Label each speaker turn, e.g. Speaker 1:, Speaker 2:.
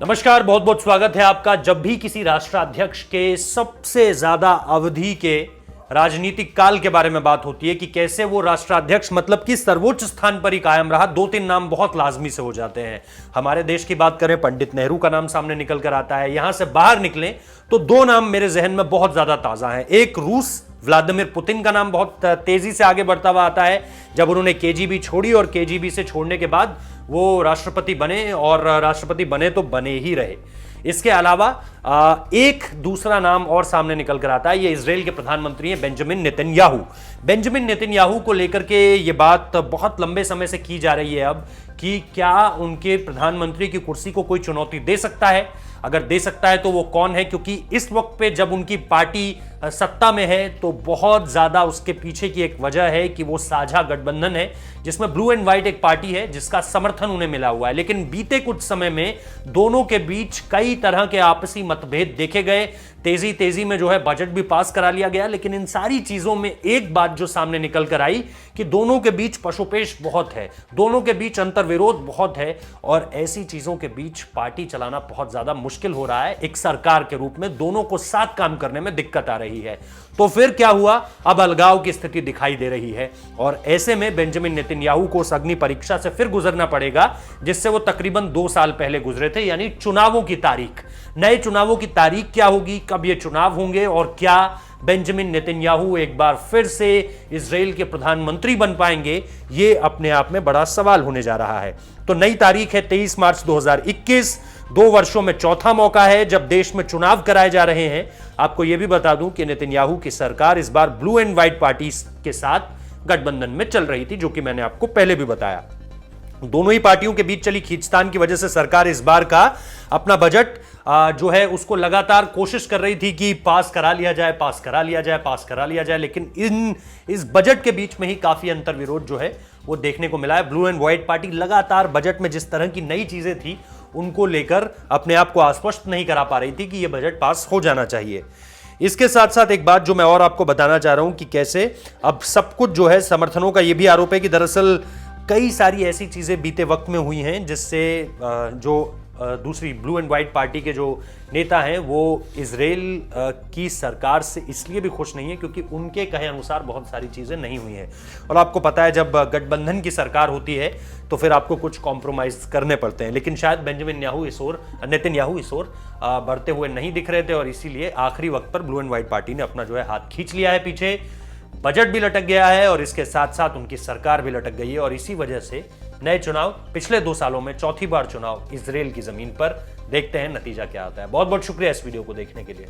Speaker 1: नमस्कार, बहुत बहुत स्वागत है आपका। जब भी किसी राष्ट्राध्यक्ष के सबसे ज्यादा अवधि के राजनीतिक काल के बारे में बात होती है कि कैसे वो राष्ट्राध्यक्ष मतलब कि सर्वोच्च स्थान पर ही कायम रहा, दो तीन नाम बहुत लाजमी से हो जाते हैं। हमारे देश की बात करें, पंडित नेहरू का नाम सामने निकल कर आता है। यहां से बाहर निकलें तो दो नाम मेरे जहन में बहुत ज्यादा ताजा हैं। एक, रूस व्लादिमीर पुतिन का नाम बहुत तेजी से आगे बढ़ता हुआ आता है। जब उन्होंने केजीबी छोड़ी और केजीबी से छोड़ने के बाद वो राष्ट्रपति बने और राष्ट्रपति बने तो बने ही रहे। इसके अलावा एक दूसरा नाम और सामने निकल कर आता है। ये इजराइल के प्रधानमंत्री हैं बेंजामिन नेतन्याहू। बेंजामिन नेतन्याहू को लेकर के ये बात बहुत लंबे समय से की जा रही है अब कि क्या उनके प्रधानमंत्री की कुर्सी को कोई चुनौती दे सकता है। अगर दे सकता है तो वो कौन है, क्योंकि इस वक्त पे जब उनकी पार्टी सत्ता में है तो बहुत ज्यादा उसके पीछे की एक वजह है कि वो साझा गठबंधन है जिसमें ब्लू एंड व्हाइट एक पार्टी है जिसका समर्थन उन्हें मिला हुआ है। लेकिन बीते कुछ समय में दोनों के बीच कई तरह के आपसी मतभेद देखे गए। तेजी में जो है बजट भी पास करा लिया गया। लेकिन इन सारी चीजों में एक बात जो सामने निकल कर आई कि दोनों के बीच पशुपेश बहुत है, दोनों के बीच अंतर्विरोध बहुत है और ऐसी चीजों के बीच पार्टी चलाना बहुत ज्यादा मुश्किल हो रहा है। एक सरकार के रूप में दोनों को साथ काम करने में दिक्कत आ रही है। तो फिर क्या हुआ, अब अलगाव की स्थिति दिखाई दे रही है और ऐसे में बेंजामिन नेतन्याहू को उस अग्नि परीक्षा से फिर गुजरना पड़ेगा जिससे वो तकरीबन 2 साल पहले गुजरे थे, यानी चुनावों की तारीख। नए चुनावों की तारीख क्या होगी, कब ये चुनाव होंगे और क्या बेंजामिन नेतन्याहू एक बार फिर से इजराइल के प्रधानमंत्री बन पाएंगे, ये अपने आप में बड़ा सवाल होने जा रहा है। तो नई तारीख है 23 मार्च 2021। 2 वर्षों में चौथा मौका है जब देश में चुनाव कराए जा रहे हैं। आपको यह भी बता दूं कि नेतन्याहू की सरकार इस बार ब्लू एंड व्हाइट पार्टी के साथ गठबंधन में चल रही थी, जो कि मैंने आपको पहले भी बताया। दोनों ही पार्टियों के बीच चली खींचतान की वजह से सरकार इस बार का अपना बजट जो है उसको लगातार कोशिश कर रही थी कि पास करा लिया जाए। लेकिन इस बजट के बीच में ही काफी अंतर्विरोध जो है वो देखने को मिला है। ब्लू एंड व्हाइट पार्टी लगातार बजट में जिस तरह की नई चीजें थी उनको लेकर अपने आप को आश्वस्त नहीं करा पा रही थी कि यह बजट पास हो जाना चाहिए। इसके साथ साथ एक बात जो मैं और आपको बताना चाह रहा हूं कि कैसे अब सब कुछ जो है, समर्थनों का यह भी आरोप है कि दरअसल कई सारी ऐसी चीजें बीते वक्त में हुई हैं जिससे जो दूसरी ब्लू एंड व्हाइट पार्टी के जो नेता हैं वो इजराइल की सरकार से इसलिए भी खुश नहीं है क्योंकि उनके कहे अनुसार बहुत सारी चीजें नहीं हुई हैं। और आपको पता है जब गठबंधन की सरकार होती है तो फिर आपको कुछ कॉम्प्रोमाइज करने पड़ते हैं। लेकिन शायद बेंजामिन नेतन्याहू इस ओर बढ़ते हुए नहीं दिख रहे थे और इसीलिए आखिरी वक्त पर ब्लू एंड व्हाइट पार्टी ने अपना जो है हाथ खींच लिया है पीछे। बजट भी लटक गया है और इसके साथ साथ उनकी सरकार भी लटक गई है और इसी वजह से नए चुनाव, पिछले 2 सालों में चौथी बार चुनाव इजराइल की जमीन पर। देखते हैं नतीजा क्या आता है। बहुत बहुत शुक्रिया इस वीडियो को देखने के लिए।